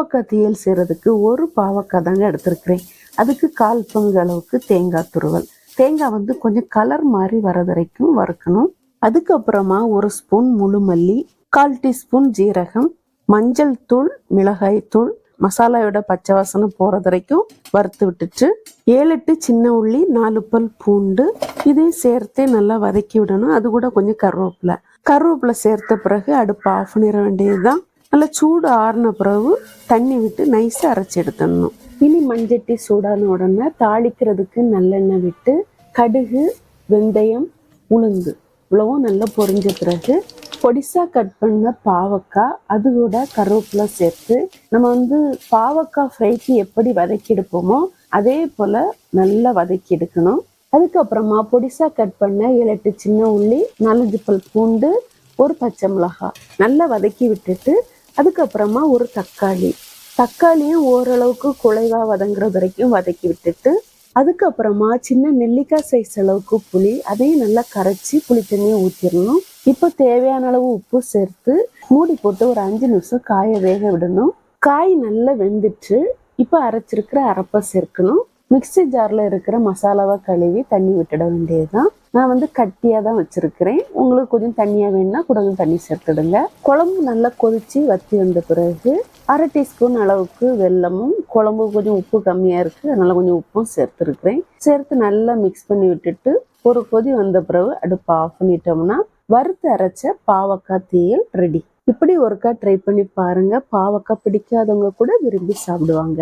பாவக்காய் தீயல் செய்கிறதுக்கு ஒரு பாவக்காய் தாங்க எடுத்துருக்கிறேன். அதுக்கு 1/4 பங்கு அளவுக்கு தேங்காய் துருவல். தேங்காய் வந்து கொஞ்சம் கலர் மாதிரி வர வரைக்கும் வறுக்கணும். அதுக்கப்புறமா 1 ஸ்பூன் முழு மல்லி, 1/4 டீஸ்பூன் ஜீரகம், மஞ்சள் தூள், மிளகாய் தூள், மசாலாவோட பச்சை வாசனை போகிறது வரைக்கும் வறுத்து விட்டுட்டு 7-8 சின்ன உள்ளி, 4 பல் பூண்டு இதையும் சேர்த்தே நல்லா வதக்கி விடணும். அது கூட கொஞ்சம் கருவேப்பிலை சேர்த்த பிறகு அடுப்பு ஆஃப் பண்ணிட வேண்டியதுதான். நல்லா சூடு ஆறின பிறகு தண்ணி விட்டு நைஸாக அரைச்சி எடுத்துடணும். இனி மஞ்சட்டி சூடான உடனே தாளிக்கிறதுக்கு நல்லெண்ணெய் விட்டு கடுகு, வெந்தயம், உளுந்து இவ்வளவும் நல்லா பொரிஞ்ச பிறகு பொடிசா கட் பண்ண பாவக்காய், அது கூட கருவேப்பிலை சேர்த்து நம்ம வந்து பாவக்காய் ஃப்ரைக்கு எப்படி வதக்கி எடுப்போமோ அதே போல் நல்லா வதக்கி எடுக்கணும். அதுக்கப்புறமா பொடிசா கட் பண்ண 7-8 சின்ன உள்ளி, 4-5 பல் பூண்டு, 1 பச்சை மிளகாய் நல்லா வதக்கி விட்டுட்டு அதுக்கப்புறமா ஒரு தக்காளியும் ஓரளவுக்கு குழைவாக வதங்குற வரைக்கும் வதக்கி விட்டுட்டு அதுக்கப்புறமா சின்ன நெல்லிக்காய் சைஸ் அளவுக்கு புளி, அதையும் நல்லா கரைச்சி புளி தண்ணியை ஊற்றிடணும். இப்போ தேவையான அளவு உப்பு சேர்த்து மூடி போட்டு ஒரு 5 நிமிஷம் காயை வேக விடணும். காய் நல்லா வெந்துட்டு இப்போ அரைச்சிருக்கிற அரைப்பை சேர்க்கணும். மிக்சி ஜாரில் இருக்கிற மசாலாவை கழுவி தண்ணி விட்டுட வேண்டியதுதான். நான் வந்து கட்டியாக தான் வச்சுருக்கிறேன். உங்களுக்கு கொஞ்சம் தண்ணியாக வேணும்னா கூட தண்ணி சேர்த்துடுங்க. குழம்பு நல்லா கொதித்து வற்றி வந்த பிறகு 1/2 டீஸ்பூன் அளவுக்கு வெல்லமும், குழம்பு கொஞ்சம் உப்பு கம்மியாக இருக்குது அதனால் கொஞ்சம் உப்பும் சேர்த்துருக்கிறேன். சேர்த்து நல்லா மிக்ஸ் பண்ணி விட்டுட்டு ஒரு கொதி வந்த பிறகு அடுப்பை ஆஃப் பண்ணிட்டோம்னா வறுத்து அரைச்ச பாவக்காய் தீயல் ரெடி. இப்படி ஒருக்கா ட்ரை பண்ணி பாருங்கள். பாவக்காய் பிடிக்காதவங்க கூட விரும்பி சாப்பிடுவாங்க.